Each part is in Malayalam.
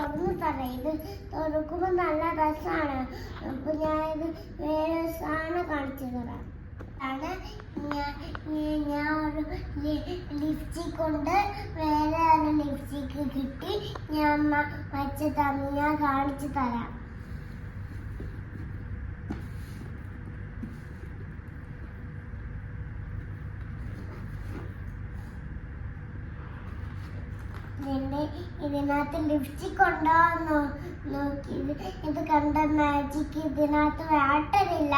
തുറന്ന് തരാം. ഇത് തുറക്കുമ്പോൾ നല്ല രസമാണ്. അപ്പോൾ ഞാനിത് വേറെ സാധനം കാണിച്ചു തരാം. ആണ് ഞാൻ ഒരു ലിപ്സ്റ്റിക് കൊണ്ട് വേറെ ഒരു ലിപ്സ്റ്റിക് കിട്ടി ഞാൻ വച്ച് തന്നു. ഞാൻ കാണിച്ചു തരാം. ഇതിനകത്ത് ലിപ്സ്റ്റിക് ഉണ്ടോ നോക്കി. ഇത് കണ്ട മാജിക്. ഇതിനകത്ത് വാട്ടറില്ല.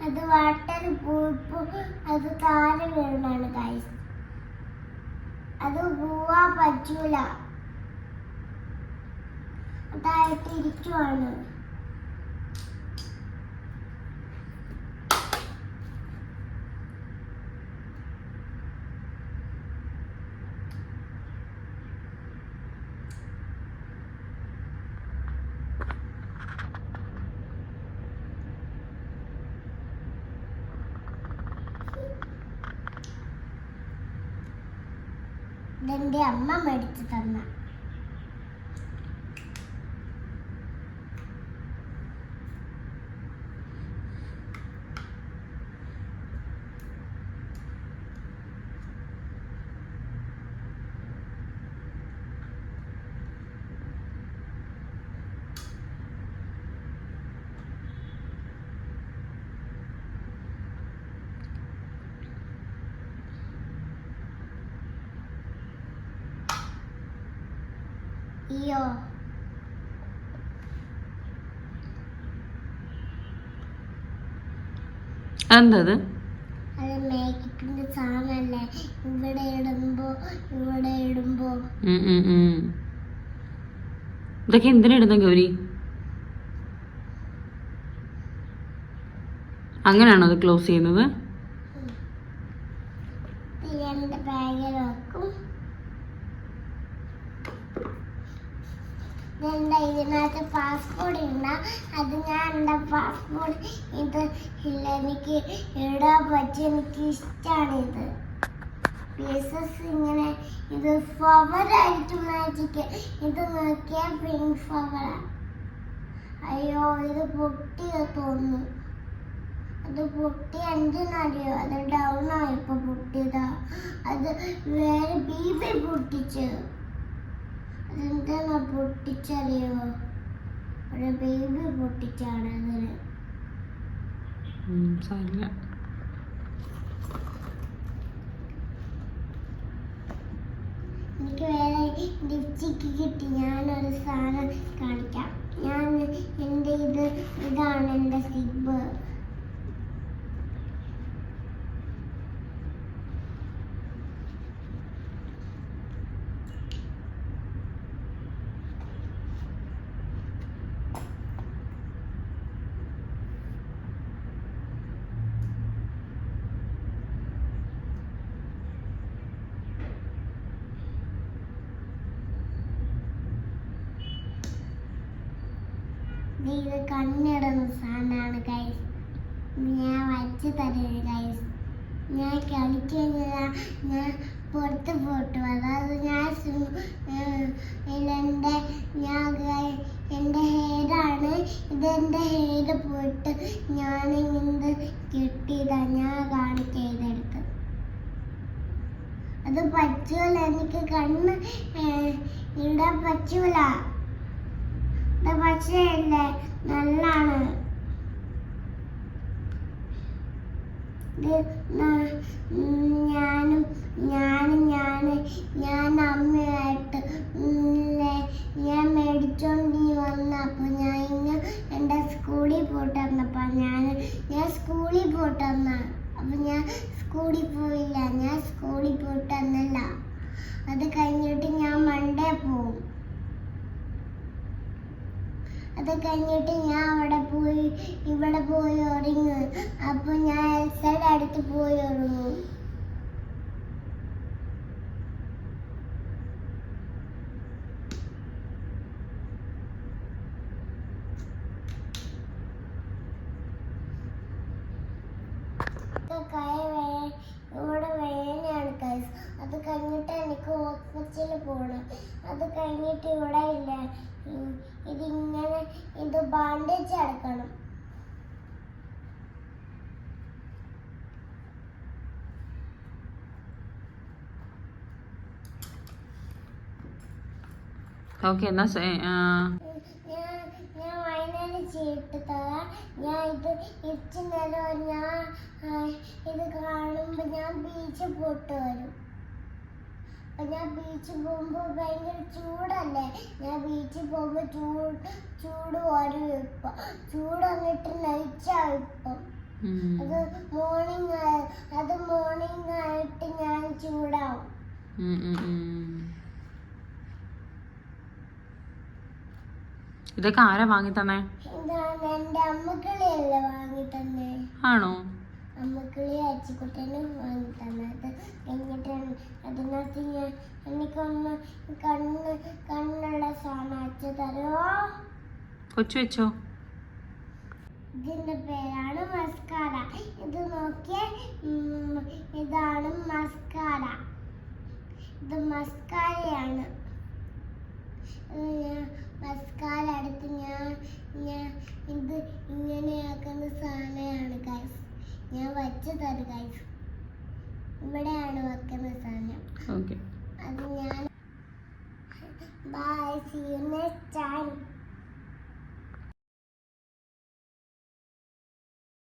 അത് വാട്ടർ അത് താഴെ വീണാണ് ഗൈസ്. അത് പോവാൻ പറ്റൂല. അതായിട്ട് ഇരിക്കുവാണ്. ഇതെന്റെ അമ്മ മേടിച്ചു തന്ന. അയ്യോ, എന്തത്? അത് മേക്കപ്പിന്റെ സാധനല്ലേ. ഇവിടെ ഇടുമ്പോ ഇതൊക്കെ എന്തിനാ ഇടുന്ന ഗൗരി? അങ്ങനെയാണോ അത് ക്ലോസ് ചെയ്യുന്നത്? എന്റെ ബാഗിൽ വെക്കും. ഇതിനകത്ത് പാസ്പോർട്ട് ഇട. അത് ഞാൻ എൻ്റെ പാസ്പോർട്ട് ഇത് ഇല്ല, എനിക്ക് ഇടാൻ പറ്റി. എനിക്ക് ഇഷ്ടമാണ് ഇത് പീസസ്. ഇങ്ങനെ ഇത് ഫ്ലവറായിട്ട് മാജിക്ക്. ഇത് നോക്കിയാൽ പിങ്ക് ഫ്ലവറാ. അയ്യോ, ഇത് പൊട്ടിയ തോന്നുന്നു. അത് പൊട്ടി എന്തിനറിയോ? അത് ഡൗൺ ആയപ്പോ പൊട്ടിയതാ. അത് വേറെ ബീബി പൊട്ടിച്ച്. അതെന്താ പൊട്ടിച്ചറിയോ? ഒരു ബേബി പൊട്ടിച്ചാണ് അതിന്. എനിക്ക് വേറെ ലിപ്സ്റ്റിക് കിട്ടി. ഞാനൊരു സാധനം കാണിക്കാം. ഇതാണ് എൻ്റെ സിബ്. ഇത് കണ്ണിടുന്ന സാധനമാണ് ഗൈസ്. ഞാൻ വച്ച് തരുന്നത് ഗൈസ്. ഞാൻ കളിക്കുന്നില്ല. ഞാൻ പുറത്ത് പോയിട്ട് വരാം. അത് എൻ്റെ ഹെയറാണ്. ഇതെൻ്റെ ഹെയർ പോയിട്ട് ഞാൻ ഇങ്ങനെ കെട്ടിയതാണ്. ഞാൻ കാണിച്ചെടുത്ത്. അത് പറ്റൂല. എനിക്ക് കണ്ണ് ഇടാൻ പറ്റൂല. പക്ഷേ നല്ലാണ്. ഞാൻ അമ്മയായിട്ട് ഞാൻ മേടിച്ചോണ്ട് വന്നപ്പോ എൻ്റെ സ്കൂളിൽ പോയിട്ട് വന്നപ്പോ ഞാൻ സ്കൂളിൽ പോയിട്ട് വന്ന. അപ്പൊ ഞാൻ സ്കൂളിൽ പോയില്ല. ഞാൻ സ്കൂളിൽ പോയിട്ട് വന്നല്ല. അത് കഴിഞ്ഞിട്ട് ഞാൻ മൺഡേ പോവും. അത് കഴിഞ്ഞിട്ട് ഞാൻ ഇവിടെ പോയി ഉറങ്ങും. അപ്പൊ ഞാൻ എൽസയുടെ അടുത്ത് പോയി ഉറങ്ങും. ഇവിടെ വേനയാണ് ഗൈസ്. അത് കഴിഞ്ഞിട്ട് എനിക്ക് ഹോസ്പിറ്റലിൽ പോകണം. അത് കഴിഞ്ഞിട്ട് ഇവിടെ ഇല്ല ഓക്കെ എന്നാ ഞാൻ ഞാൻ വയനാട് ചെയ്തിട്ട് തരാം. ഞാൻ ഇത് ഇച്ചിരി നേരം ഇത് കാണുമ്പോൾ ഞാൻ ബീച്ചിൽ പോയിട്ട് വരും. അപ്പം ഞാൻ ബീച്ചിൽ പോകുമ്പോൾ ഭയങ്കര ചൂടല്ലേ, ഞാൻ ബീച്ചിൽ പോകുമ്പോൾ ചൂട് വരും. ഇപ്പം ചൂട് വന്നിട്ട് നയിച്ചാവും ഇപ്പം. അത് മോർണിംഗ് ആയിട്ട് ഞാൻ ചൂടാവും. ഇതൊക്കെ ആരാ വാങ്ങി തന്നെ? ഇതാണ് എൻ്റെ അമ്മക്കിളിയല്ലേ വാങ്ങി തന്നെ. ആണോ? അമ്മക്കിളി അച്ചിക്കുട്ടനും വാങ്ങി തന്നത്. എന്നിട്ട് അതിനകത്ത് ഞാൻ എനിക്കൊന്ന് കണ്ണുള്ള സാധനം അച്ചു തരുമോ? കൊച്ചു വെച്ചോ. ഇതിന്റെ പേരാണ് മസ്കാര. ഇത് നോക്കിയേ, ഇതാണ് മസ്കാര. ഇത് മസ്കാരയാണ്. മസ്കാര അടുത്ത് ഞാൻ ഇത് ഇങ്ങനെയാക്കുന്ന സാധനമാണ് ഗൈസ്. ഞാൻ വച്ചു തരും ഗൈസ്. ഇവിടെയാണ് വെക്കുന്ന സാധനം. ഓക്കെ, അത് ഞാൻ bye, see you next time.